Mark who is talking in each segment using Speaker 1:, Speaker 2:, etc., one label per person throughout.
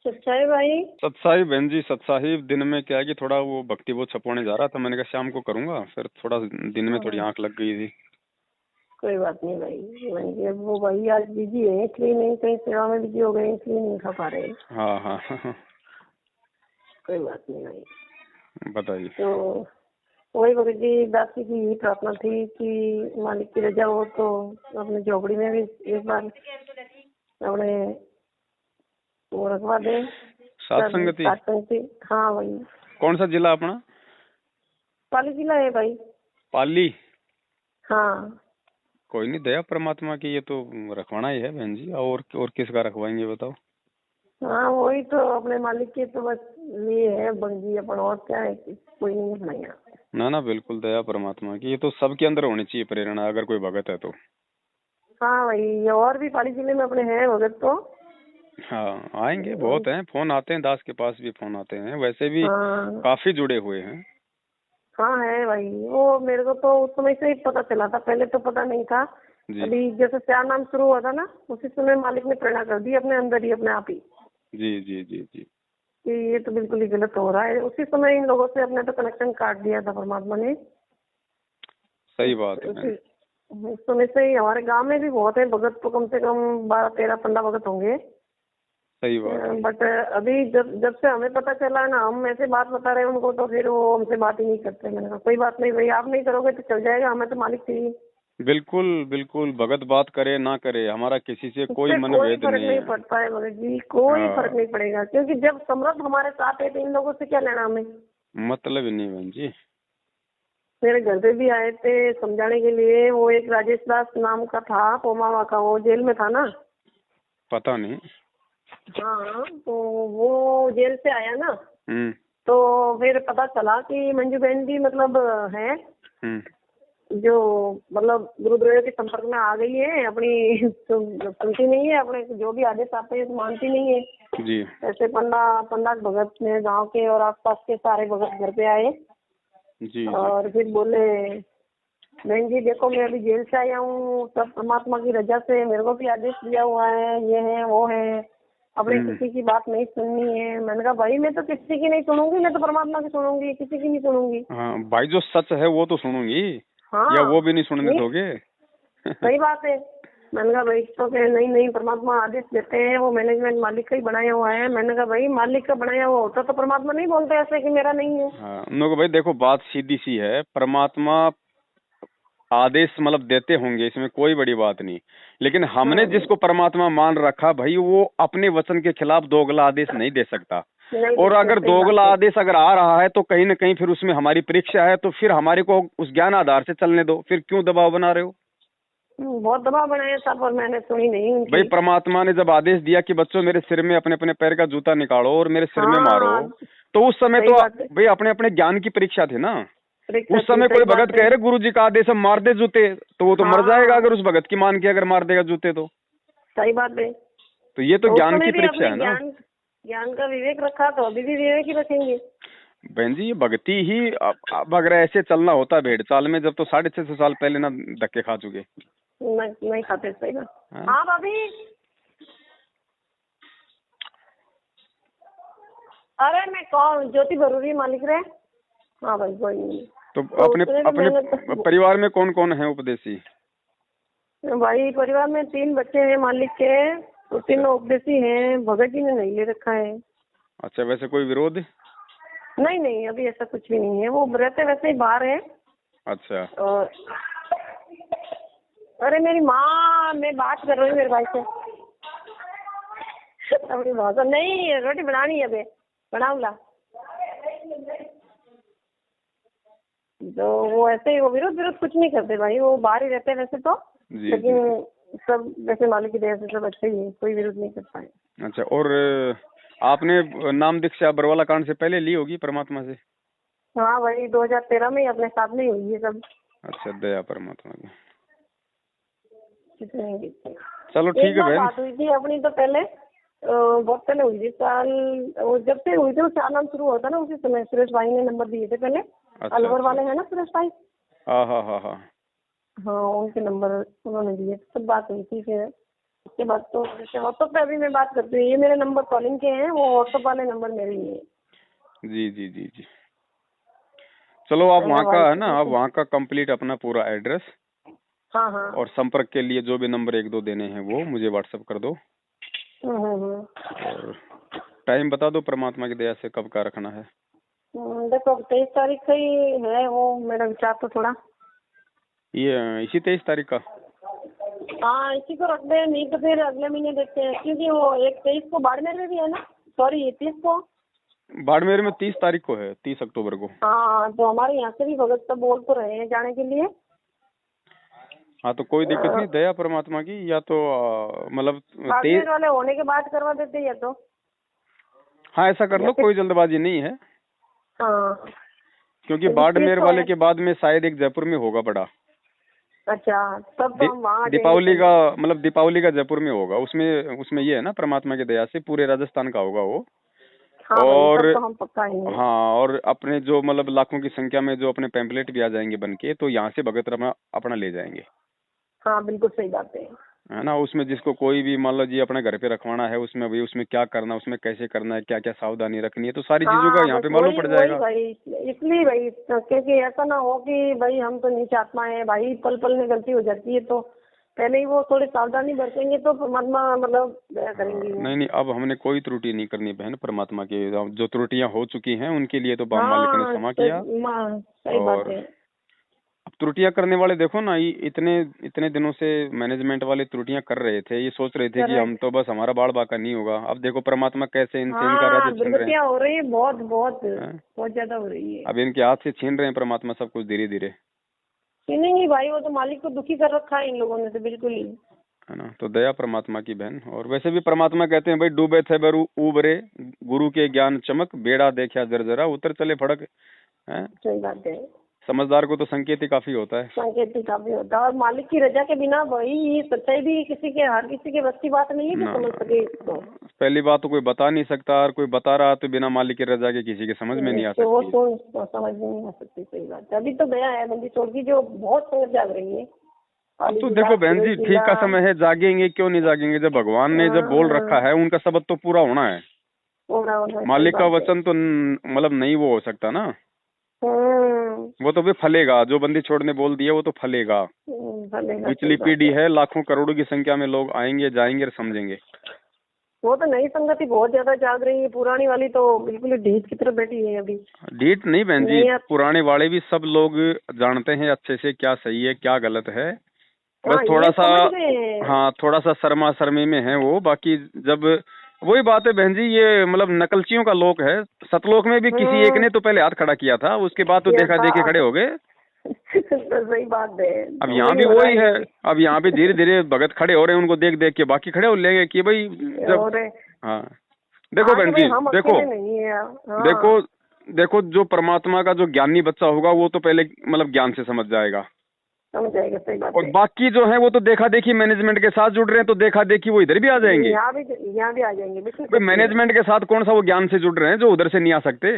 Speaker 1: सच्चाई भाई।
Speaker 2: सत्साई बहन जी, सत्साई दिन में क्या है कि थोड़ा वो भक्ति वो छपवाने जा रहा था, मैंने कहा शाम को करूंगा, फिर थोड़ा दिन में थोड़ी
Speaker 1: हाँ,
Speaker 2: आंख लग गई थी।
Speaker 1: कोई बात नहीं भाई। मैंने वो भाई आज बिजी है इसलिए नहीं, कहीं सेवा में बिजी हो गए इसलिए नहीं खा पा रहे।
Speaker 2: हाँ हाँ हाँ,
Speaker 1: कोई बात नहीं भाई।
Speaker 2: बताइए।
Speaker 1: तो वही भगत जी, दासी की यही प्रार्थना थी कि मालिक की रजा हो तो अपने झोपड़ी में भी एक बार अपने वो रखवा दे
Speaker 2: सात संगति।
Speaker 1: सत्संगति। हाँ भाई।
Speaker 2: कौन सा जिला अपना?
Speaker 1: पाली जिला है भाई।
Speaker 2: पाली।
Speaker 1: हाँ
Speaker 2: कोई नहीं, दया परमात्मा की, ये तो रखवाना ही है बहन जी। और किसका रखवाएंगे बताओ?
Speaker 1: हाँ, वही तो अपने मालिक के तो बस ये है बंगी अपन, और क्या है कि कोई नहीं बनाया।
Speaker 2: ना ना, बिल्कुल दया परमात्मा की, ये तो सबके अंदर होनी चाहिए प्रेरणा, अगर कोई भगत है तो।
Speaker 1: हाँ भाई, और भी पाली जिले में अपने हैं भगत तो।
Speaker 2: हाँ आएंगे, बहुत हैं, फोन आते हैं, दास के पास भी फोन आते हैं, वैसे भी
Speaker 1: हाँ
Speaker 2: काफी जुड़े हुए हैं।
Speaker 1: हाँ है भाई। वो मेरे को तो उस समय से ही पता चला था, पहले तो पता नहीं था।
Speaker 2: जी
Speaker 1: अभी जैसे श्याम नाम शुरू हुआ था ना, उसी समय मालिक ने प्रेरणा कर दी अपने अंदर ही, अपने आप ही,
Speaker 2: जी जी जी जी।
Speaker 1: कि ये तो बिल्कुल ही गलत हो रहा है। उसी समय इन लोगों से अपने तो कनेक्शन काट दिया था परमात्मा ने।
Speaker 2: सही बात है
Speaker 1: उसी
Speaker 2: मैम।
Speaker 1: उस समय से ही हमारे गांव में भी बहुत है भगत, तो कम से कम 12, 13, 15 भगत होंगे।
Speaker 2: सही बात है।
Speaker 1: बट अभी जब जब से हमें पता चला ना, हम ऐसे बात बता रहे हैं उनको तो फिर वो हमसे बात ही नहीं करते। मैंने कहा कोई बात नहीं भाई, आप नहीं करोगे तो चल जाएगा, हमें तो मालिक चाहिए।
Speaker 2: बिल्कुल बिल्कुल, भगत बात करे ना करे, हमारा किसी से कोई
Speaker 1: उससे कोई
Speaker 2: मनभेद
Speaker 1: फर्क
Speaker 2: नहीं
Speaker 1: नहीं
Speaker 2: है।
Speaker 1: पड़ता है भगत जी, कोई फर्क
Speaker 2: हाँ,
Speaker 1: नहीं पड़ेगा, क्योंकि जब समर्थ हमारे साथ है तो इन लोगों से क्या लेना हमें।
Speaker 2: मतलब ही नहीं बहन जी।
Speaker 1: मेरे घर पे भी आए थे समझाने के लिए, वो एक राजेश दास नाम का था, पोमावा का, वो जेल में था ना।
Speaker 2: पता नहीं।
Speaker 1: हाँ, तो वो जेल से आया ना,
Speaker 2: हम्म
Speaker 1: तो फिर पता चला कि मंजू बहन भी मतलब है,
Speaker 2: हम्म।
Speaker 1: जो मतलब गुरुद्रोह के संपर्क में आ गई है अपनी, तो सुनती नहीं है अपने, जो भी आदेश आते हैं तो मानती नहीं है।
Speaker 2: जी
Speaker 1: ऐसे पंडा पंडा भगत ने गांव के और आसपास के सारे भगत घर पे आए
Speaker 2: जी जी।
Speaker 1: और फिर बोले, बहन जी देखो मैं अभी जेल से आया हूँ, सब परमात्मा की रजा से, मेरे को भी आदेश दिया हुआ है, ये है वो है, अपने किसी की बात नहीं सुननी है। मैंने कहा भाई मैं तो किसी की नहीं सुनूंगी, मैं तो परमात्मा की सुनूंगी, किसी की नहीं सुनूंगी।
Speaker 2: हाँ भाई, जो सच है वो तो सुनूंगी, या
Speaker 1: हाँ
Speaker 2: वो भी नहीं सुनने
Speaker 1: नहीं,
Speaker 2: दोगे?
Speaker 1: सही बात है। मैंने कहा भाई तो कहे नहीं नहीं, परमात्मा आदेश देते हैं, वो मैनेजमेंट मालिक का ही बनाया हुआ है। मैंने कहा भाई मालिक का बनाया हुआ होता तो परमात्मा नहीं बोलते ऐसे कि मेरा नहीं है।
Speaker 2: हाँ उन लोगों को भाई देखो, बात सीधी सी है, परमात्मा आदेश मतलब देते होंगे, इसमें कोई बड़ी बात नहीं, लेकिन हमने
Speaker 1: हाँ,
Speaker 2: जिसको परमात्मा मान रखा भाई, वो अपने वचन के खिलाफ दोगला आदेश नहीं दे सकता।
Speaker 1: नहीं
Speaker 2: और
Speaker 1: देते,
Speaker 2: अगर
Speaker 1: सही बात
Speaker 2: दोगला
Speaker 1: है।
Speaker 2: आदेश अगर आ रहा है तो कहीं ना कहीं फिर उसमें हमारी परीक्षा है, तो फिर हमारे को उस ज्ञान आधार से चलने दो, फिर क्यों दबाव बना रहे हो?
Speaker 1: बहुत दबाव बनाया था पर मैंने सुनी नहीं
Speaker 2: भाई
Speaker 1: उनकी।
Speaker 2: परमात्मा ने जब आदेश दिया कि बच्चों मेरे सिर में अपने अपने पैर का जूता निकालो और मेरे सिर में मारो,
Speaker 1: हाँ
Speaker 2: तो उस समय
Speaker 1: सही
Speaker 2: तो
Speaker 1: बात है,
Speaker 2: भाई अपने अपने ज्ञान की परीक्षा थी ना।
Speaker 1: परीक्षा
Speaker 2: उस
Speaker 1: थी,
Speaker 2: समय
Speaker 1: सही
Speaker 2: कोई भगत
Speaker 1: बात है।
Speaker 2: कह रहे गुरु जी का आदेश, हम मार दे जूते, तो वो तो मर जाएगा
Speaker 1: हाँ
Speaker 2: अगर उस भगत की मान के अगर मार देगा जूते
Speaker 1: सही बात है।
Speaker 2: तो ये तो
Speaker 1: तो उस
Speaker 2: ज्ञान
Speaker 1: समय
Speaker 2: की
Speaker 1: भी
Speaker 2: परीक्षा
Speaker 1: अपने
Speaker 2: है ना।
Speaker 1: ज्ञान ज्ञान का विवेक रखा, तो अभी भी विवेक ही रखेंगे।
Speaker 2: बहन जी ये भक्ति ही, अब अगर ऐसे चलना होता भेड़ चाल में, जब तो 650 साल पहले ना धक्के खा चुके।
Speaker 1: नहीं नहीं खाते, सही बात।
Speaker 2: हाँ?
Speaker 1: हाँ भाभी, अरे मैं कौन ज्योति बरूरी मालिक रहे। हाँ भाई कोई नहीं।
Speaker 2: तो
Speaker 1: तो
Speaker 2: अपने
Speaker 1: उसमें भी
Speaker 2: अपने
Speaker 1: मैंने
Speaker 2: परिवार में कौन कौन है उपदेशी?
Speaker 1: भाई परिवार में 3 बच्चे हैं मालिक के, तो तीनों उपदेशी हैं, भगत जी ने नहीं ले रखा है।
Speaker 2: अच्छा, वैसे कोई विरोध?
Speaker 1: नहीं नहीं, अभी ऐसा कुछ भी नहीं है, वो रहते वैसे ही बाहर है।
Speaker 2: अच्छा।
Speaker 1: और अरे मेरी माँ, मैं बात कर रही हूँ मेरे भाई से अपनी भाषा। नहीं रोटी बनानी है अबे, बनाऊंगा। तो वो ऐसे ही, वो विरोध विरोध कुछ नहीं करते भाई, वो बाहर ही रहते हैं वैसे तो,
Speaker 2: जी जी जी।
Speaker 1: लेकिन सब वैसे मालिक की दया से सब अच्छे ही है, कोई विरोध नहीं करता है।
Speaker 2: अच्छा, और आपने नाम दीक्षा बरवाला कांड से पहले ली होगी परमात्मा से?
Speaker 1: हाँ भाई 2013 में ही अपने साथ में ही हुई है सब।
Speaker 2: अच्छा, दया परमात्मा की।
Speaker 1: कितने
Speaker 2: चलो
Speaker 1: एक
Speaker 2: ठीक है
Speaker 1: बार
Speaker 2: बहन।
Speaker 1: बात हुई थी अपनी तो पहले, बहुत पहले हुई थी, साल वो जब से हुई थी, वो चार नाम शुरू होता ना, उसी समय सुरेश भाई ने नंबर दिए थे पहले।
Speaker 2: अच्छा
Speaker 1: अलवर
Speaker 2: अच्छा।
Speaker 1: वाले हैं ना सुरेश भाई।
Speaker 2: हाँ हाँ हाँ हाँ।
Speaker 1: हाँ उनके नंबर उन्होंने दिए, सब बात हुई थी फिर। उसके बाद तो जैसे व्हाट्सएप पे अभी मैं बात करती हूँ, ये मेरे नंबर कॉलिंग के हैं, वो व्हाट्सएप वाले नंबर मेरे ही है।
Speaker 2: जी जी जी जी। चलो आप
Speaker 1: मेरा
Speaker 2: वहाँ का है ना, आप
Speaker 1: वाइफ।
Speaker 2: वहाँ का कंप्लीट अपना पूरा एड्रेस
Speaker 1: हाँ हाँ।
Speaker 2: और संपर्क के लिए जो भी नंबर एक दो देने हैं वो मुझे व्हाट्सएप कर दो। और टाइम बता दो परमात्मा की दया से कब का रखना है।
Speaker 1: देखो 23 तारीख से ही है वो मेरा विचार तो थोड़ा।
Speaker 2: ये इसी 23 तारीख का।
Speaker 1: हाँ इसी को रख दे, नहीं तो फिर अगले महीने देखते हैं, क्योंकि वो 23 को बाड़मेर में भी है ना, सॉरी 30 को।
Speaker 2: बाड़मेर में 30 तारीख को है, 30 अक्टूबर को।
Speaker 1: हाँ तो हमारे यहाँ से भी भगत सब बोल तो रहे हैं जाने के लिए।
Speaker 2: हाँ तो कोई दिक्कत नहीं, दया परमात्मा की। या तो मतलब
Speaker 1: बाड़मेर वाले होने के बाद करवा देते या तो।
Speaker 2: हाँ ऐसा कर लो, कोई जल्दबाजी नहीं है।
Speaker 1: हाँ
Speaker 2: क्योंकि
Speaker 1: तो
Speaker 2: बाड़मेर
Speaker 1: 30 को
Speaker 2: वाले
Speaker 1: है।
Speaker 2: के बाद में शायद एक जयपुर में होगा बड़ा।
Speaker 1: अच्छा तब तो हम वहाँ
Speaker 2: दीपावली का मतलब दीपावली का जयपुर में होगा। उसमें उसमें ये है ना, परमात्मा की दया से पूरे राजस्थान का होगा वो।
Speaker 1: हाँ भाई
Speaker 2: और
Speaker 1: तब तो हम पक्का आएंगे।
Speaker 2: हाँ, और अपने जो मतलब लाखों की संख्या में जो अपने पैम्पलेट भी आ जाएंगे बन के, तो यहाँ से भगत अपना अपना ले जाएंगे।
Speaker 1: हाँ बिल्कुल सही बात
Speaker 2: है ना। उसमें जिसको कोई भी मान लो जी अपने घर पे रखवाना है, उसमें भाई उसमें क्या करना, उसमें कैसे करना है, क्या क्या सावधानी रखनी है, तो सारी चीजों का
Speaker 1: हाँ
Speaker 2: यहाँ
Speaker 1: बस
Speaker 2: पे मालूम
Speaker 1: वही
Speaker 2: पड़
Speaker 1: वही
Speaker 2: जाएगा।
Speaker 1: भाई, इसलिए भाई, क्योंकि ऐसा ना हो कि भाई हम तो नीच आत्मा है भाई, पल पल में गलती हो जाती है, तो पहले ही वो थोड़ी सावधानी बरतेंगे तो परमात्मा मतलब दया करेंगे वो।
Speaker 2: नहीं नहीं, अब हमने कोई त्रुटि नहीं करनी बहन। परमात्मा की जो त्रुटियां हो चुकी हैं उनके लिए तो बाम मालिक ने
Speaker 1: हाँ
Speaker 2: क्षमा किया।
Speaker 1: सही बात
Speaker 2: और
Speaker 1: है।
Speaker 2: अब त्रुटियां करने वाले देखो ना, इतने इतने दिनों से मैनेजमेंट वाले त्रुटियां कर रहे थे, ये सोच रहे थे कि हम
Speaker 1: करेक्ट।
Speaker 2: तो बस हमारा बाल बाका नहीं होगा। अब देखो परमात्मा कैसे इनसे इनका
Speaker 1: हाँ
Speaker 2: राज्य छीन रहे
Speaker 1: दुर्गतियाँ हो रही है, बहुत बहुत
Speaker 2: हैं।
Speaker 1: बहुत ज्यादा हो रही है।
Speaker 2: अब इनके हाथ से छीन रहे हैं परमात्मा सब कुछ धीरे धीरे।
Speaker 1: नहीं भाई, वो तो मालिक को दुखी कर रखा है इन लोगों ने तो बिल्कुल ही।
Speaker 2: है ना। तो दया परमात्मा की बहन। और वैसे भी परमात्मा कहते हैं भाई, डूबे थे बरु उबरे, गुरु के ज्ञान चमक, बेड़ा देखा जरा उतर चले फड़क। है।
Speaker 1: सही बात है।
Speaker 2: समझदार को तो संकेत ही काफी होता है।
Speaker 1: संकेत भी काफी होता है, और मालिक की रजा के बिना भाई ये सच्चाई भी किसी के, हर किसी के बस की बात नहीं है कि
Speaker 2: ना
Speaker 1: समझ
Speaker 2: ना,
Speaker 1: सके इसको।
Speaker 2: पहली बात तो कोई बता नहीं सकता, और कोई बता रहा तो बिना मालिक की रजा के किसी के समझ में नहीं आ
Speaker 1: तो वो
Speaker 2: सकती।
Speaker 1: तो समझ में नहीं आ सकती। सही बात है। अभी तो गया है बंदी छोड़ की, जो बहुत संगत जाग रही है।
Speaker 2: अब तो देखो बहन जी, ठीक का समय है, जागेंगे क्यों नहीं जागेंगे। जब भगवान ने जब बोल रखा है उनका शब्द तो पूरा होना है। मालिक का वचन तो मतलब नहीं वो हो सकता ना। वो तो भी फलेगा, जो बंदी छोड़ने बोल दिया वो तो फलेगा। पिछली पीढ़ी है, लाखों करोड़ों की संख्या में लोग आएंगे जाएंगे और समझेंगे।
Speaker 1: वो तो नई संगति बहुत ज्यादा जाग रही है, पुरानी वाली तो बिल्कुल ढीठ की तरफ बैठी है अभी।
Speaker 2: ढीठ नहीं बहन जी, पुराने वाले भी सब लोग जानते हैं अच्छे से क्या सही है क्या गलत है। बस
Speaker 1: हाँ,
Speaker 2: थोड़ा
Speaker 1: ये
Speaker 2: सा,
Speaker 1: समझ गए हैं।
Speaker 2: हाँ थोड़ा सा शर्मा शर्मी में है वो। बाकी जब वही बात है बहन जी, ये मतलब नकलचियों का लोक है। सतलोक में भी किसी एक ने तो पहले हाथ खड़ा किया था, उसके बाद तो देखा देखी खड़े हो गए।
Speaker 1: तो सही बात है।
Speaker 2: अब यहाँ भी वही है। अब यहाँ भी धीरे धीरे भगत खड़े हो रहे हैं, उनको देख देख के बाकी खड़े हो लेंगे कि भाई जब। हाँ देखो बहन जी, देखो देखो देखो, जो परमात्मा का जो ज्ञानी बच्चा होगा वो तो पहले मतलब ज्ञान से समझ जाएगा।
Speaker 1: समझ जाएगा। सही बात
Speaker 2: और
Speaker 1: है।
Speaker 2: बाकी जो है वो तो देखा देखी मैनेजमेंट के साथ जुड़ रहे हैं, तो देखा देखी वो इधर भी आ जाएंगे।
Speaker 1: यहाँ भी आ जाएंगे बिल्कुल।
Speaker 2: भाई मैनेजमेंट के साथ कौन सा वो ज्ञान से जुड़ रहे हैं जो उधर से नहीं आ सकते।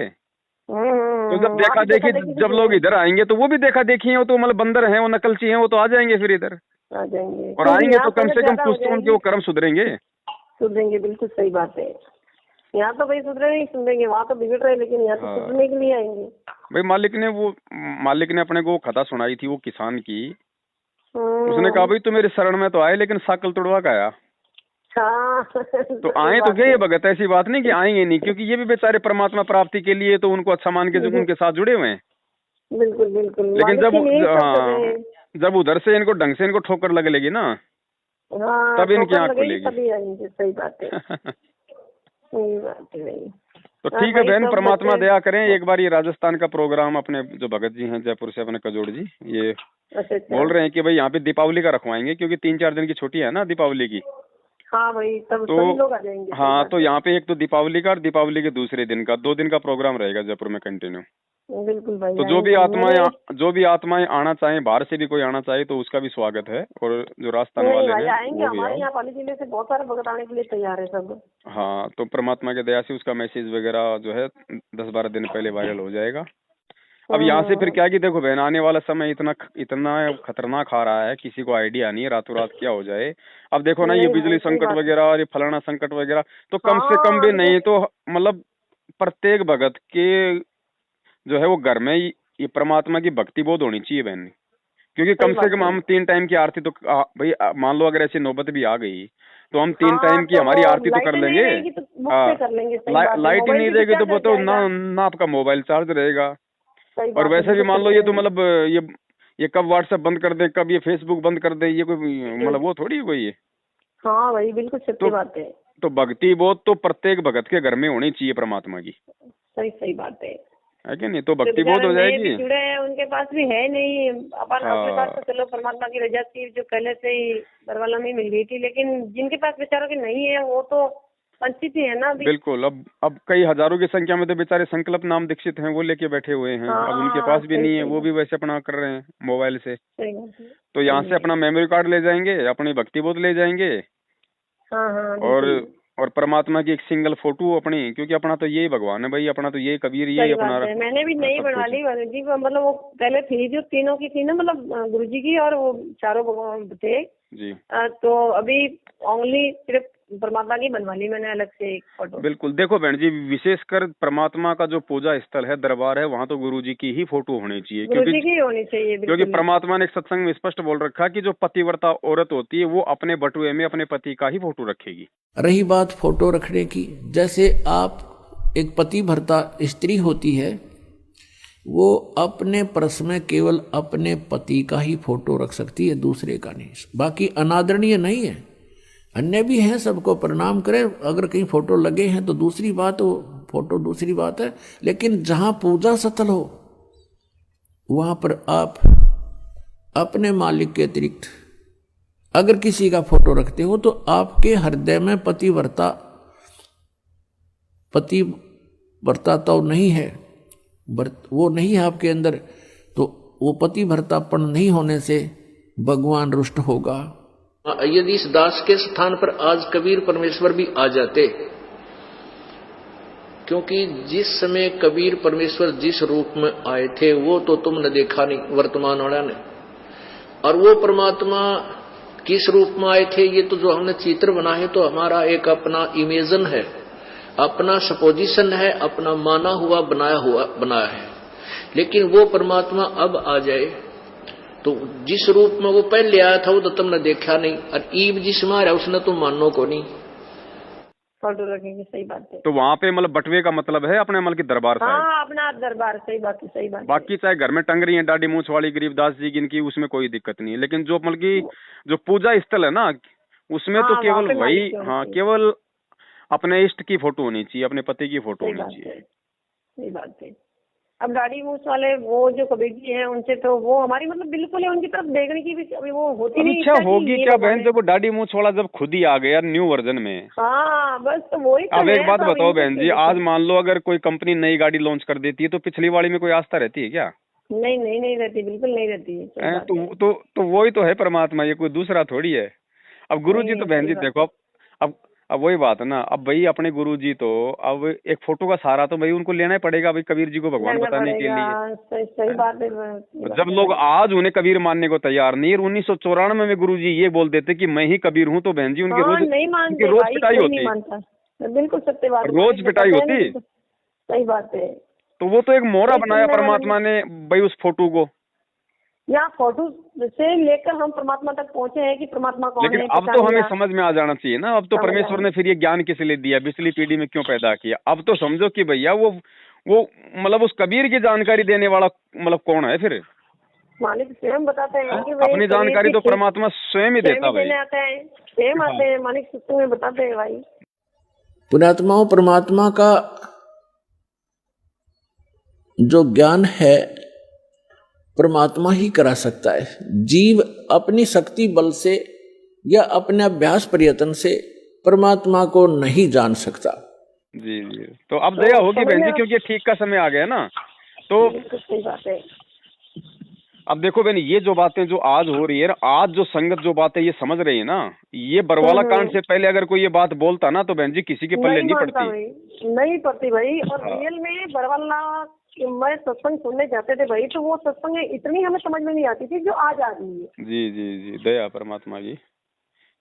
Speaker 2: तो जब देखा देखी जब लोग इधर आएंगे तो वो भी देखा देखी है, वो तो मतलब बंदर हैं, वो नकलची हैं, वो तो आ जाएंगे फिर इधर।
Speaker 1: आ जाएंगे
Speaker 2: और आएंगे तो कम से कम कुछ तो उनके वो कर्म सुधरेंगे।
Speaker 1: सुधरेंगे बिल्कुल सही बात है। यहाँ तो भाई सुधरे नहीं सुधरेंगे, वहाँ तो बिगड़ रहे, लेकिन यहाँ तो सुधरने के लिए आएंगे।
Speaker 2: भाई मालिक ने अपने को कथा सुनाई थी वो किसान की। उसने कहा भाई तू मेरे शरण में तो आए, लेकिन साकल तुड़वा का आया। तो आए तो क्या ये भगत, ऐसी बात नहीं कि आएंगे नहीं, क्योंकि ये भी बेचारे परमात्मा प्राप्ति के लिए तो उनको अच्छा मान के जो उनके साथ जुड़े हुए हैं।
Speaker 1: बिल्कुल बिल्कुल।
Speaker 2: लेकिन जब उधर से इनको ढंग से इनको ठोकर लगेगी ना, तब इनकी आँख खुलेगी।
Speaker 1: सही बात है। सही बात है भाई।
Speaker 2: तो ठीक है बहन, परमात्मा दया करें। एक बार ये राजस्थान का प्रोग्राम अपने जो भगत जी हैं जयपुर से, अपने कजोड़ जी, ये बोल रहे हैं कि भाई यहाँ पे दीपावली का रखवाएंगे, क्योंकि 3-4 दिन की छुट्टी है ना दीपावली की।
Speaker 1: हाँ भाई, तब सभी लोग आ जाएंगे।
Speaker 2: हाँ तो यहाँ पे एक तो दीपावली का और दीपावली के दूसरे दिन का 2 दिन का प्रोग्राम रहेगा जयपुर में कंटिन्यू।
Speaker 1: बिल्कुल भाई।
Speaker 2: तो जो भी आत्माएं आना चाहें, बाहर से भी कोई आना चाहे तो उसका भी स्वागत है। और जो राजस्थान वाले हैं
Speaker 1: आएंगे, हमारे यहाँ पाली जिले से बहुत सारे भगत आने के लिए तैयार है सब।
Speaker 2: हाँ तो परमात्मा के दया से उसका मैसेज वगैरह जो है 10-12 दिन पहले वायरल हो जाएगा। अब यहाँ से फिर क्या कि देखो बहन, आने वाला समय इतना इतना खतरनाक आ रहा है, किसी को आइडिया नहीं है रातों रात क्या हो जाए। अब देखो ना, ये बिजली संकट वगैरह और ये फलाना संकट वगैरह, तो कम से कम भी नहीं तो मतलब प्रत्येक भगत के जो है वो घर में ये परमात्मा की भक्ति बहुत होनी चाहिए बहन, क्योंकि कम से कम हम 3 टाइम की आरती तो भाई मान लो अगर ऐसी नौबत भी आ गई तो हम 3 टाइम की हमारी आरती तो कर लेंगे। लाइट ही नहीं देगी तो वो तो ना आपका मोबाइल चार्ज रहेगा। और वैसे भी मान लो ये तो मतलब ये कब व्हाट्सएप बंद कर दे, कब ये फेसबुक बंद कर दे, ये कोई मतलब वो थोड़ी है कोई।
Speaker 1: हाँ भाई बिल्कुल सच्ची बात है।
Speaker 2: तो भक्ति बहुत तो प्रत्येक भगत के घर में होनी चाहिए परमात्मा की।
Speaker 1: सही बात है
Speaker 2: कि नहीं? तो भक्ति बहुत हो जाएगी।
Speaker 1: जुड़े हैं उनके पास भी है नहीं, अपन अपने पास तो चलो परमात्मा की रजा थी जो पहले से ही बरवाला में मिल गई थी, लेकिन जिनके पास बेचारों की नहीं है वो तो वंचित ही है ना अभी।
Speaker 2: बिल्कुल। अब कई हजारों की संख्या में तो बेचारे संकल्प नाम दीक्षित हैं, वो लेके बैठे हुए हैं। अब उनके पास भी नहीं है, वो भी वैसे अपना कर रहे हैं मोबाइल से। तो यहाँ से अपना मेमोरी कार्ड ले जाएंगे, अपनी भक्ति बोध ले जाएंगे, और परमात्मा की एक सिंगल फोटो अपनी, क्योंकि अपना तो यही भगवान है भाई, अपना तो यही कबीर, यही अपना।
Speaker 1: मैंने भी नई बनवा ली जी, मतलब वो पहले थी जो तीनों की थी ना, मतलब गुरुजी की और वो चारों भगवान थे जी। तो अभी ओनली सिर्फ परमात्मा की बनवा ली मैंने अलग से एक फोटो।
Speaker 2: बिल्कुल। देखो बहन जी, विशेषकर परमात्मा का जो पूजा स्थल है, दरबार है, वहाँ तो गुरुजी की ही फोटो होनी चाहिए, क्योंकि परमात्मा ने एक सत्संग में स्पष्ट बोल रखा कि जो पतिव्रता औरत होती है वो अपने बटुए में अपने पति का ही फोटो रखेगी।
Speaker 3: रही बात फोटो रखने की, जैसे आप एक पतिव्रता स्त्री होती है, वो अपने पर्स में केवल अपने पति का ही फोटो रख सकती है, दूसरे का नहीं। बाकी अनादरणीय नहीं है, अन्य भी हैं, सबको प्रणाम करें। अगर कहीं फोटो लगे हैं तो दूसरी बात, वो फोटो दूसरी बात है, लेकिन जहां पूजा स्थल हो वहां पर आप अपने मालिक के अतिरिक्त अगर किसी का फोटो रखते हो तो आपके हृदय में पतिव्रता तो नहीं है, वो नहीं है आपके अंदर, तो वो पतिव्रतापन नहीं होने से भगवान रुष्ट होगा।
Speaker 4: यदि इस दास के स्थान पर आज कबीर परमेश्वर भी आ जाते, क्योंकि जिस समय कबीर परमेश्वर जिस रूप में आए थे वो तो तुमने देखा नहीं, वर्तमान वाला ने, और वो परमात्मा किस रूप में आए थे ये तो जो हमने चित्र बना है तो हमारा एक अपना इमेजन है, अपना सपोजिशन है, अपना माना हुआ बनाया है। लेकिन वो परमात्मा अब आ जाए तो जिस रूप में वो पहले आया था वो तो तुमने देखा नहीं, और ईब जिसमें आया उसने तुम मानो को नहीं
Speaker 1: फोटो रखेंगे। सही बात है।
Speaker 2: तो वहाँ पे मतलब बटवे का मतलब है अपने मतलब की दरबार साहिब।
Speaker 1: हाँ, अपना दरबार। सही बात है, सही बात।
Speaker 2: बाकी चाहे घर में टंग रही है दाढ़ी मूछ वाली गरीबदास जी की, उसमें कोई दिक्कत नहीं है, लेकिन जो मतलब की जो पूजा स्थल है ना उसमें तो केवल वही, हाँ, केवल अपने इष्ट की फोटो होनी चाहिए, अपने पति की फोटो होनी चाहिए।
Speaker 1: सही बात है। अब दाढ़ी मूछ वाले वो जो कबीर जी हैं उनसे तो वो हमारी मतलब बिल्कुल है, उनकी तरफ देखने की भी अभी वो होती नहीं।
Speaker 2: अच्छा होगी क्या बहन, जब वो दाढ़ी मूछ वाला जब खुद ही आ गया न्यू वर्जन में।
Speaker 1: हाँ बस तो वही।
Speaker 2: अब एक बात बताओ बहन जी, आज मान लो अगर कोई कंपनी नई गाड़ी लॉन्च कर देती है तो पिछली वाली में कोई आस्था रहती है क्या?
Speaker 1: नहीं रहती, बिल्कुल नहीं रहती है।
Speaker 2: तो वही तो है परमात्मा, ये कोई दूसरा थोड़ी है। अब गुरु जी तो बहन जी देखो, अब वही बात है ना, अब भाई अपने गुरु जी तो अब एक फोटो का सहारा तो भाई उनको लेना ही पड़ेगा भाई, कबीर जी को भगवान बताने के लिए।
Speaker 1: सही बात है।
Speaker 2: जब लोग आज उन्हें कबीर मानने को तैयार नहीं, 1994 में गुरु जी ये बोल देते कि मैं ही कबीर हूँ, तो बहन जी उनकी रोज पिटाई होती।
Speaker 1: बिल्कुल सत्य बात,
Speaker 2: रोज पिटाई होती।
Speaker 1: सही बात है।
Speaker 2: तो वो तो एक मोहरा बनाया परमात्मा ने भाई उस फोटो को,
Speaker 1: यहाँ फोटो से लेकर हम परमात्मा तक पहुँचे हैं कि परमात्मा कौन है।
Speaker 2: लेकिन अब तो हमें समझ में आ जाना चाहिए ना, अब तो परमेश्वर ने फिर ये ज्ञान किस लिए दिया, पिछली पीढ़ी में क्यों पैदा किया। अब तो समझो कि भैया वो मतलब उस कबीर की जानकारी देने वाला मतलब कौन है फिर?
Speaker 1: मालिक स्वयं बताते हैं कि
Speaker 2: अपनी जानकारी तो परमात्मा स्वयं ही देता भाई,
Speaker 1: स्वयं आते हैं मालिक सत्य में बताते हैं भाई।
Speaker 3: पुण्यात्माओं, परमात्मा का जो ज्ञान है परमात्मा ही करा सकता है। जीव अपनी शक्ति बल से या अपने अभ्यास प्रयत्न से परमात्मा को नहीं जान सकता।
Speaker 2: जी। तो अब दया होगी बहन जी, क्योंकि ठीक का समय आ गया ना, तो
Speaker 1: सही बात है।
Speaker 2: अब देखो बहन, ये जो बातें जो आज हो रही है ना, आज जो संगत जो बातें ये समझ रही है ना, ये बरवाला कांड से पहले अगर कोई ये बात बोलता ना तो बहन जी किसी के पल्ले नहीं पड़ती,
Speaker 1: नहीं पड़ती भाई। और रियल में बरवाला मैं सत्संग सुनने जाते थे भाई, तो वो सत्संग इतनी हमें समझ में नहीं आती थी जो आज आ रही है।
Speaker 2: जी जी जी, दया परमात्मा की।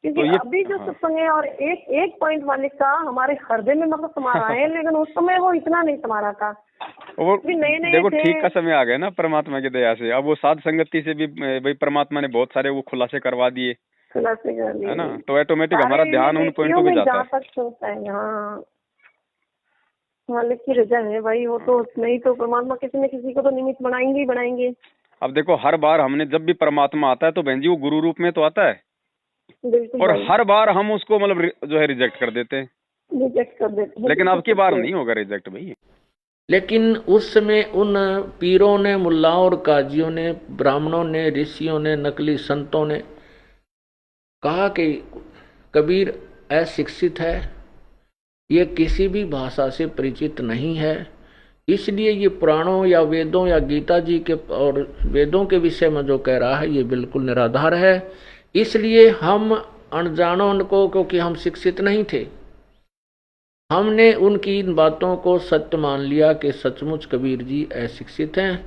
Speaker 1: क्योंकि तो अभी जो सत्संग है और एक पॉइंट वाले का हमारे हृदय में मतलब समा रहा है, लेकिन उस समय वो इतना नहीं समा रहा था।
Speaker 2: वो देखो ठीक का समय आ गया ना परमात्मा की दया से। अब वो साध संगति से भी भाई परमात्मा ने बहुत सारे वो खुलासे करवा दिए, है ना, तो ऑटोमेटिक हमारा ध्यान उन पॉइंटों पे जाता है।
Speaker 1: मालिक की रजा है भाई, वो तो नहीं तो परमात्मा किसी न किसी को तो निमित्त बनाएंगे ही बनाएंगे।
Speaker 2: अब देखो हर बार हमने जब भी परमात्मा आता है तो बहन जी वो गुरु रूप में तो आता है, और हर बार हम उसको मतलब जो है रिजेक्ट कर देते हैं, लेकिन अब की बार नहीं होगा रिजेक्ट भाई।
Speaker 4: लेकिन उस समय उन पीरों ने, मुल्लाओं और काजियों ने, ब्राह्मणों ने, ऋषियों ने, नकली संतों ने कहा कि कबीर अशिक्षित है, ये किसी भी भाषा से परिचित नहीं है, इसलिए ये पुराणों या वेदों या गीता जी के और वेदों के विषय में जो कह रहा है ये बिल्कुल निराधार है। इसलिए हम अनजानों को, क्योंकि हम शिक्षित नहीं थे, हमने उनकी इन बातों को सत्य मान लिया कि सचमुच कबीर जी अशिक्षित हैं,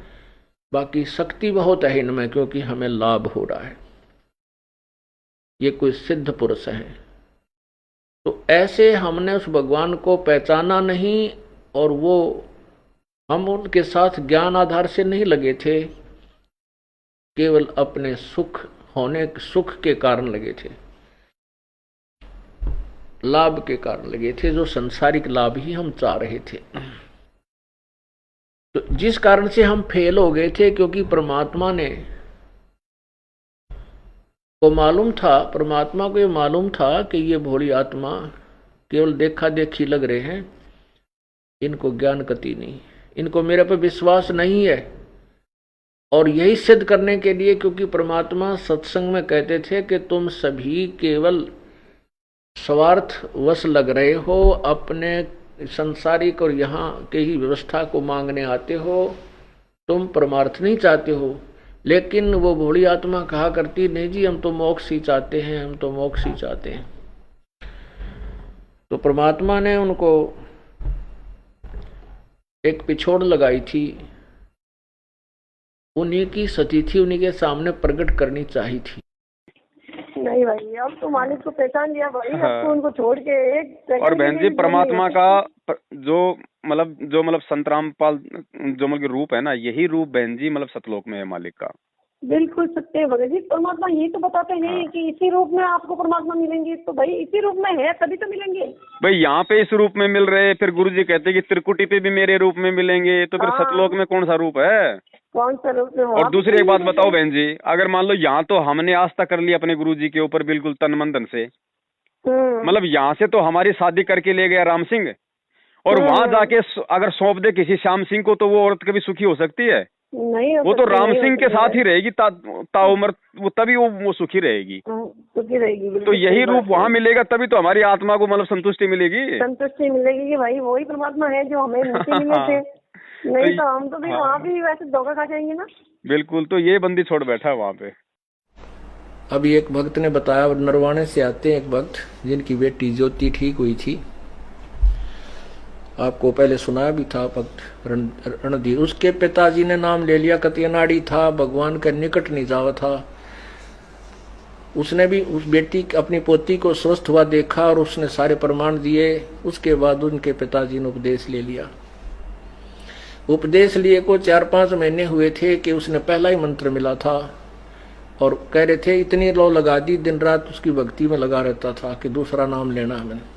Speaker 4: बाकी शक्ति बहुत है इनमें क्योंकि हमें लाभ हो रहा है, ये कोई सिद्ध पुरुष हैं। तो ऐसे हमने उस भगवान को पहचाना नहीं, और वो हम उनके साथ ज्ञान आधार से नहीं लगे थे, केवल अपने सुख के कारण लगे थे, लाभ के कारण लगे थे, जो संसारिक लाभ ही हम चाह रहे थे। तो जिस कारण से हम फेल हो गए थे, क्योंकि परमात्मा को मालूम था, परमात्मा को ये मालूम था कि ये भोली आत्मा केवल देखा देखी लग रहे हैं, इनको ज्ञान गति नहीं, इनको मेरे पर विश्वास नहीं है। और यही सिद्ध करने के लिए, क्योंकि परमात्मा सत्संग में कहते थे कि तुम सभी केवल स्वार्थ वश लग रहे हो, अपने संसारिक और यहाँ के ही व्यवस्था को मांगने आते हो, तुम परमार्थ नहीं चाहते हो। लेकिन वो भोली आत्मा कहा करती, नहीं जी हम तो मोक्ष ही चाहते हैं, हम तो मोक्ष ही चाहते हैं। तो परमात्मा ने उनको एक पिछोड़ लगाई थी, उन्हीं की सती थी, उन्हीं के सामने प्रकट करनी चाहिए थी।
Speaker 1: नहीं भाई, अब तो मालिक को पहचान लिया भाई, अब तो उनको छोड़ के एक।
Speaker 2: और बहन जी परमात्मा का जो मतलब संत रामपाल जो मतलब रूप है ना, यही रूप बहन जी मतलब सतलोक में है मालिक का।
Speaker 1: बिल्कुल सत्य है भगत जी, परमात्मा यही तो बताते हैं कि इसी रूप में आपको परमात्मा मिलेंगे। तो भाई इसी रूप में है तभी तो मिलेंगे
Speaker 2: भाई, यहाँ पे इस रूप में मिल रहे, फिर गुरु जी कहते हैं कि त्रिकुटी पे भी मेरे रूप में मिलेंगे, तो फिर सतलोक में कौन सा रूप है,
Speaker 1: कौन सा रूप है?
Speaker 2: और दूसरी एक बात बताओ बहन जी, अगर मान लो यहाँ तो हमने आस्था कर लिया अपने गुरु जी के ऊपर बिल्कुल तन मन धन से, मतलब यहाँ से तो हमारी शादी करके ले गया राम सिंह, और वहां जाके अगर सौंप दे किसी श्याम सिंह को, तो वो औरत कभी सुखी हो सकती है?
Speaker 1: नहीं,
Speaker 2: वो तो राम सिंह के साथ ही रहेगी ताउम्र, वो तभी वो सुखी रहेगी। तो यही रूप वहाँ मिलेगा, तभी तो हमारी आत्मा को मतलब संतुष्टि मिलेगी
Speaker 1: कि भाई वही परमात्मा है जो हमें नीचे मिले थे। नहीं तो हम तो भी वहाँ भी वैसे धोखा खा जाएंगे ना।
Speaker 2: बिल्कुल, तो ये बंदी छोड़ बैठा है वहाँ पे।
Speaker 4: अभी एक भक्त ने बताया, नरवाणे से आते हैं एक भक्त जिनकी बेटी ज्योति ठीक हुई थी, आपको पहले सुनाया भी था भक्त रणधीर। उसके पिताजी ने नाम ले लिया, कतियनाड़ी था, भगवान के निकट नहीं जावा था। उसने भी उस बेटी अपनी पोती को स्वस्थ हुआ देखा और उसने सारे प्रमाण दिए। उसके बाद उनके पिताजी ने उपदेश ले लिया। उपदेश लिए को 4-5 महीने हुए थे कि उसने पहला ही मंत्र मिला था, और कह रहे थे इतनी लो लगा दी, दिन रात उसकी भक्ति में लगा रहता था कि दूसरा नाम लेना है मैंने।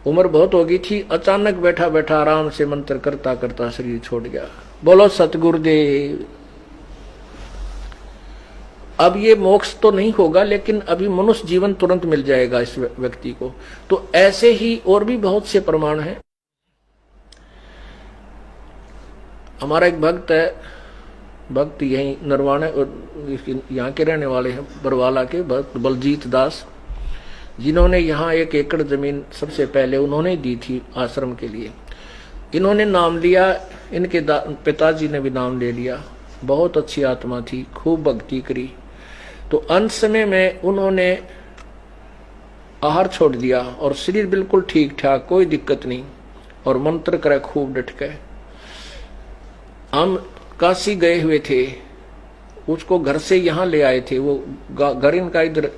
Speaker 4: उम्र बहुत हो गई थी, अचानक बैठा बैठा आराम से मंत्र करता करता शरीर छोड़ गया। बोलो सतगुरुदेव। अब ये मोक्ष तो नहीं होगा, लेकिन अभी मनुष्य जीवन तुरंत मिल जाएगा इस व्यक्ति को। तो ऐसे ही और भी बहुत से प्रमाण हैं। हमारा एक भक्त है, भक्त यही नरवाणे यहाँ के रहने वाले हैं, बरवाला के भक्त बलजीत दास, जिन्होंने यहाँ 1 एकड़ जमीन सबसे पहले उन्होंने दी थी आश्रम के लिए। इन्होंने नाम लिया, इनके पिताजी ने भी नाम ले लिया, बहुत अच्छी आत्मा थी, खूब भक्ति करी। तो अंत समय में उन्होंने आहार छोड़ दिया और शरीर बिल्कुल ठीक ठाक, कोई दिक्कत नहीं, और मंत्र करे खूब डट के। हम काशी गए हुए थे, उसको घर से यहाँ ले आए थे। वो घर इनका इधर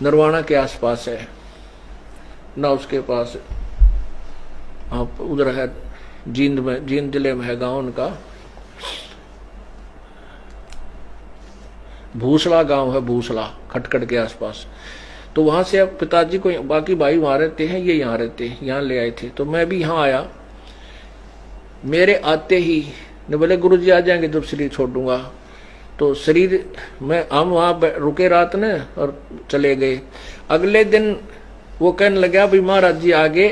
Speaker 4: नरवाना के आसपास है ना, उसके पास आप उधर है जींद में, जींद जिले में है गांव उनका, भूसला गांव है, भूसला खटखट के आसपास। तो वहां से अब पिताजी को, बाकी भाई वहां रहते हैं, ये यहाँ रहते हैं, यहाँ ले आए थे। तो मैं भी यहाँ आया। मेरे आते ही ने बोले गुरुजी आ जाएंगे जब शरीर छोड़ दूंगा। तो शरीर में हम वहां रुके रात ने और चले गए। अगले दिन वो कहने लगा भाई महाराज जी आगे,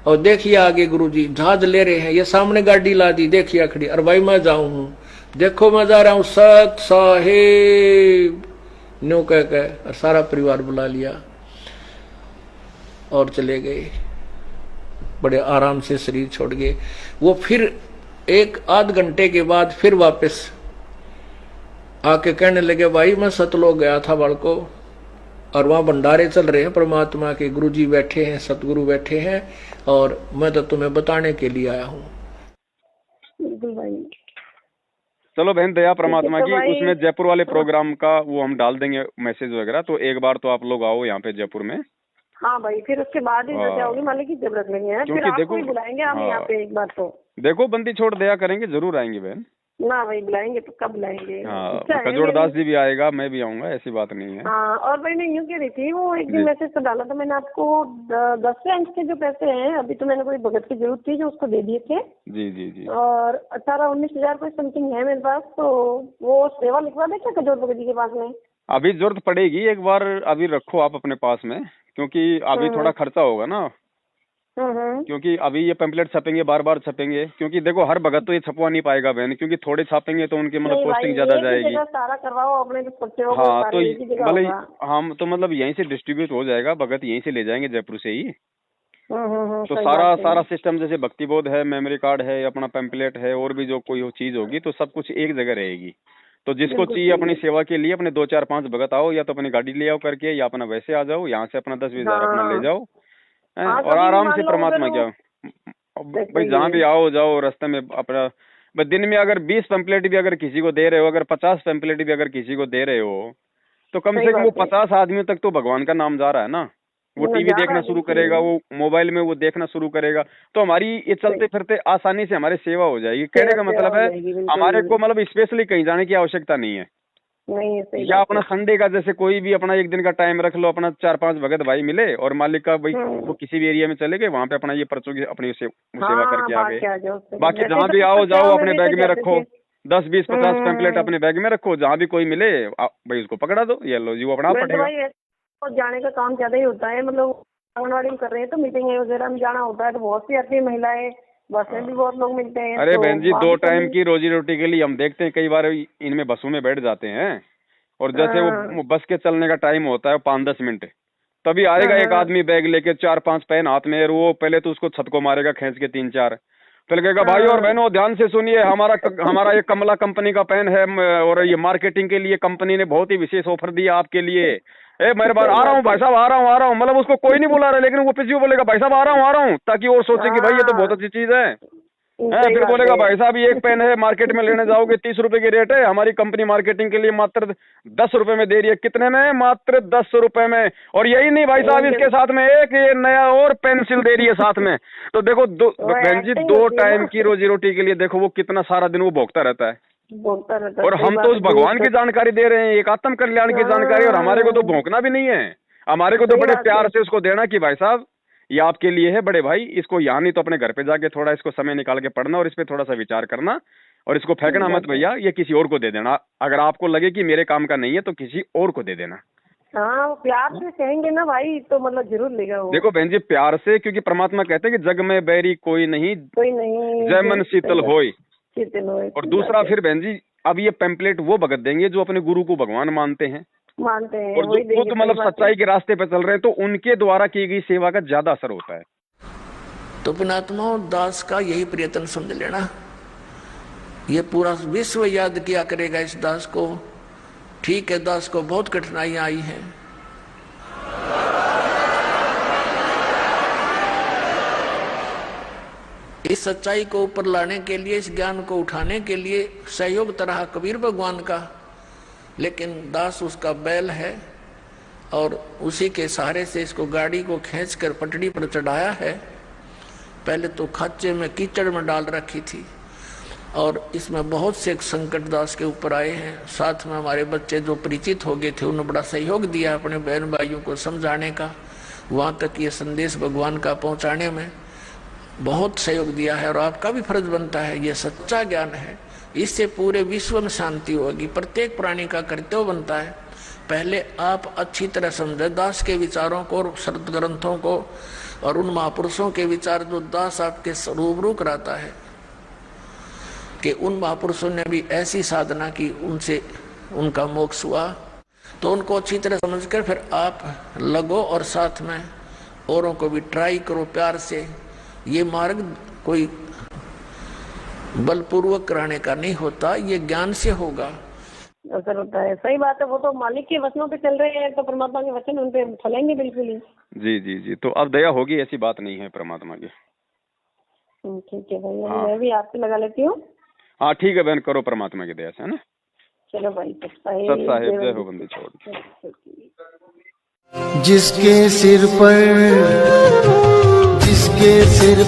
Speaker 4: और देखिए आगे गुरुजी जहाज ले रहे हैं, ये सामने गाड़ी ला दी, देखिए खड़ी। और भाई मैं जाऊं हूं, देखो मैं जा रहा हूं, सत साहेब न्यू कह और सारा परिवार बुला लिया और चले गए। बड़े आराम से शरीर छोड़ गए। वो फिर 1-8 घंटे के बाद फिर वापस आके कहने लगे भाई मैं सतलोक गया था बालको, और वहां भंडारे चल रहे हैं परमात्मा के, गुरुजी बैठे हैं, सतगुरु बैठे हैं, और मैं तो तुम्हें बताने के लिए आया हूँ।
Speaker 2: चलो बहन, दया परमात्मा की। उसमें जयपुर वाले प्रोग्राम का वो हम डाल देंगे मैसेज वगैरह, तो एक बार तो आप लोग आओ यहाँ पे जयपुर में।
Speaker 1: हाँ भाई, फिर उसके बाद ही जाओगी, मालिक की जरूरत नहीं है, फिर आपको ही बुलाएंगे हम यहाँ पे एक बार। तो देखो
Speaker 2: बंदी छोड़ दया करेंगे, जरूर आएंगे बहन।
Speaker 1: ना भाई बुलाएंगे, पक्का बुलाएंगे।
Speaker 2: हाँ, खजूरदास जी भी आएगा, मैं भी आऊंगा, ऐसी बात नहीं है।
Speaker 1: हाँ, और भाई मैं यूँ कह रही थी, वो एक दिन मैसेज तो डाला था मैंने आपको, 10वें अंक के जो पैसे हैं, अभी तो मैंने कोई भगत की जरूरत थी जो उसको दे दिए थे।
Speaker 2: जी जी जी।
Speaker 1: और 18-19 हजार कोई समथिंग है मेरे पास, तो वो सेवा लिखवा दे क्या खजूर भगत जी के पास में?
Speaker 2: अभी जरूरत पड़ेगी, एक बार अभी रखो आप अपने पास में, क्योंकि अभी थोड़ा खर्चा होगा ना। क्योंकि अभी ये पैम्पलेट छपेंगे, बार बार छपेंगे, क्योंकि देखो हर भगत तो ये छपवा नहीं पाएगा बहन, क्योंकि थोड़े छापेंगे तो उनकी मतलब पोस्टिंग ज्यादा जाएगी।
Speaker 1: सारा करवाओ अपने बच्चों को।
Speaker 2: हाँ, तो भले हम तो मतलब यहीं से डिस्ट्रीब्यूट हो जाएगा, भगत यहीं से ले जाएंगे जयपुर से ही। तो सारा सिस्टम, जैसे भक्ति बोध है, मेमोरी कार्ड है, अपना पैम्पलेट है, और भी जो कोई चीज होगी तो सब कुछ एक जगह रहेगी। तो जिसको चाहिए अपनी सेवा के लिए अपने 2-4-5 भगत आओ, या तो अपनी गाड़ी ले आओ करके, या अपना वैसे आ जाओ, यहाँ से अपना 10-20 हजार अपना ले जाओ और आराम से परमात्मा क्या भाई, जहाँ भी आओ जाओ रास्ते में अपना। दिन में अगर 20 पैम्पलेट भी अगर किसी को दे रहे हो, अगर 50 पैम्पलेट भी अगर किसी को दे रहे हो, तो कम से कम वो 50 आदमियों तक तो भगवान का नाम जा रहा है ना। वो टीवी देखना शुरू करेगा, वो मोबाइल में वो देखना शुरू करेगा, तो हमारी ये चलते फिरते आसानी से हमारी सेवा हो जाएगी। कहने का मतलब है हमारे को मतलब स्पेशली कहीं जाने की आवश्यकता नहीं है। या अपना संडे का जैसे कोई भी अपना एक दिन का टाइम रख लो, अपना 4-5 भगत भाई मिले और मालिक का भाई वो किसी भी एरिया में चले गए, वहाँ पे अपना ये पर्चों की अपनी सेवा करके आ गए। बाकी जहाँ भी आओ जाओ अपने बैग में रखो, 10, 20, 50 पैम्पलेट अपने बैग में रखो, जहाँ भी कोई मिले भाई उसको पकड़ा दो, ये लो जी वो अपना पड़ेगा।
Speaker 1: जाने का काम ज्यादा ही होता है, मतलब आंगनबाड़ी में कर रहे हैं तो मीटिंग वगैरह में जाना होता है, तो बहुत सी आती है महिलाएं, बस में भी बहुत लोग मिलते हैं।
Speaker 2: अरे बहन जी, 2 टाइम की रोजी रोटी के लिए हम देखते हैं कई बार इनमें बसों में बैठ जाते हैं, और जैसे वो बस के चलने का टाइम होता है 5-10 मिनट, तभी आएगा एक आदमी बैग लेके 4-5 पेन हाथ में, और वो पहले तो उसको छत को मारेगा खींच के 3-4, फिर कहेगा भाई और बहनों ध्यान से सुनिए, हमारा ये कमला कंपनी का पेन है, और ये मार्केटिंग के लिए कंपनी ने बहुत ही विशेष ऑफर दिया आपके लिए। मेरे बार आ रहा हूँ भाई साहब, आ रहा हूँ, मतलब उसको कोई नहीं बुला रहा, लेकिन वो पीछे बोलेगा भाई साहब आ रहा हूँ, ताकि और सोचे कि भाई ये तो बहुत अच्छी चीज है। फिर बोलेगा भाई साहब ये एक पेन है, मार्केट में लेने जाओगे 30 रुपए की रेट है, हमारी कंपनी मार्केटिंग के लिए मात्र 10 रुपए में दे रही है। कितने में? मात्र 10 रुपए में। और यही नहीं भाई साहब, इसके साथ में एक ये नया और पेंसिल दे रही है साथ में। तो देखो बहन जी, 2 टाइम की रोजी रोटी के लिए देखो वो कितना सारा दिन वो भोगता रहता है। और हम तो उस भगवान की जानकारी दे रहे हैं, एक आत्म कल्याण की जानकारी, और हमारे को तो भोंकना भी नहीं है, हमारे को तो बड़े प्यार से उसको देना कि भाई साहब ये आपके लिए है बड़े भाई, इसको यहाँ नहीं तो अपने घर पे जाके थोड़ा इसको समय निकाल के पढ़ना, और इस पे थोड़ा सा विचार करना, और इसको फेंकना मत भैया, ये किसी और को दे देना। अगर आपको लगे कि मेरे काम का नहीं है तो किसी और को दे देना।
Speaker 1: हाँ, प्यार से कहेंगे ना भाई तो मतलब जरूर लेगा वो।
Speaker 2: देखो बहन जी, प्यार से, क्योंकि परमात्मा कहते हैं कि जग में बैरी कोई नहीं, जय मन शीतल होय। और दूसरा फिर बहन जी, अब ये पैम्पलेट वो भगत देंगे जो अपने गुरु को भगवान मानते हैं, और जो खुद मतलब सच्चाई के रास्ते पे चल रहे हैं, तो उनके द्वारा की गई सेवा का ज्यादा असर होता है।
Speaker 3: तो पुणात्मा दास का यही प्रयत्न समझ लेना ये पूरा विश्व याद किया करेगा इस दास को। ठीक है, दास को बहुत कठिनाइयां आई हैं, इस सच्चाई को ऊपर लाने के लिए, इस ज्ञान को उठाने के लिए सहयोग तरह कबीर भगवान का, लेकिन दास उसका बैल है और उसी के सहारे से इसको गाड़ी को खींचकर पटड़ी पर चढ़ाया है। पहले तो खाचे में कीचड़ में डाल रखी थी और इसमें बहुत से संकट दास के ऊपर आए हैं। साथ में हमारे बच्चे जो परिचित हो गए थे उन्होंने बड़ा सहयोग दिया अपने बहन भाइयों को समझाने का, वहाँ तक ये संदेश भगवान का पहुँचाने में बहुत सहयोग दिया है। और आपका भी फर्ज बनता है, ये सच्चा ज्ञान है, इससे पूरे विश्व में शांति होगी। प्रत्येक प्राणी का कर्तव्य बनता है पहले आप अच्छी तरह समझे दास के विचारों को और शरद ग्रंथों को और उन महापुरुषों के विचार जो दास आपके रूबरू कराता है कि उन महापुरुषों ने भी ऐसी साधना की, उनसे उनका मोक्ष हुआ, तो उनको अच्छी तरह समझकर फिर आप लगो और साथ में औरों को भी ट्राई करो प्यार से। ये मार्ग कोई बलपूर्वक कराने का नहीं होता, ये ज्ञान से होगा।
Speaker 1: असर होता है, सही बात है। वो तो मालिक के वचनों पे चल रहे हैं तो परमात्मा के वचन उन पे फलेंगे बिल्कुल ही।
Speaker 2: जी जी जी, तो अब दया होगी, ऐसी बात नहीं है परमात्मा की।
Speaker 1: ठीक है भाई, मैं भी आपसे लगा लेती हूँ।
Speaker 2: हाँ ठीक है बहन, करो परमात्मा की दया से, है ना।
Speaker 1: चलो भाई,
Speaker 2: सत साहिब जय हो बंदी छोड़।
Speaker 5: जिसके सिर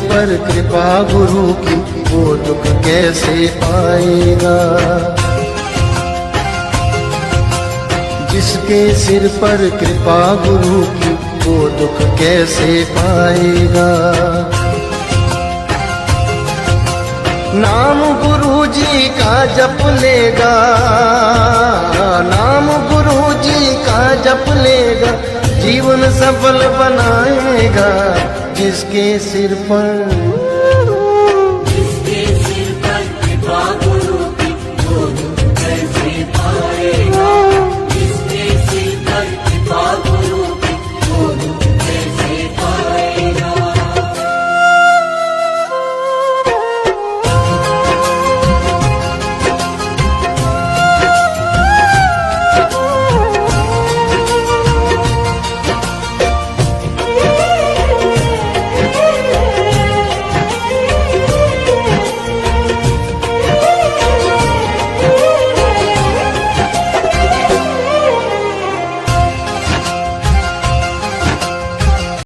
Speaker 5: पर कृपा गुरु की, वो दुख कैसे पाएगा। जिसके सिर पर कृपा गुरु की, वो दुख कैसे पाएगा। नाम गुरु जी का जप लेगा, नाम गुरु जी का जप लेगा, जीवन सफल बनाएगा। जिसके सिर पर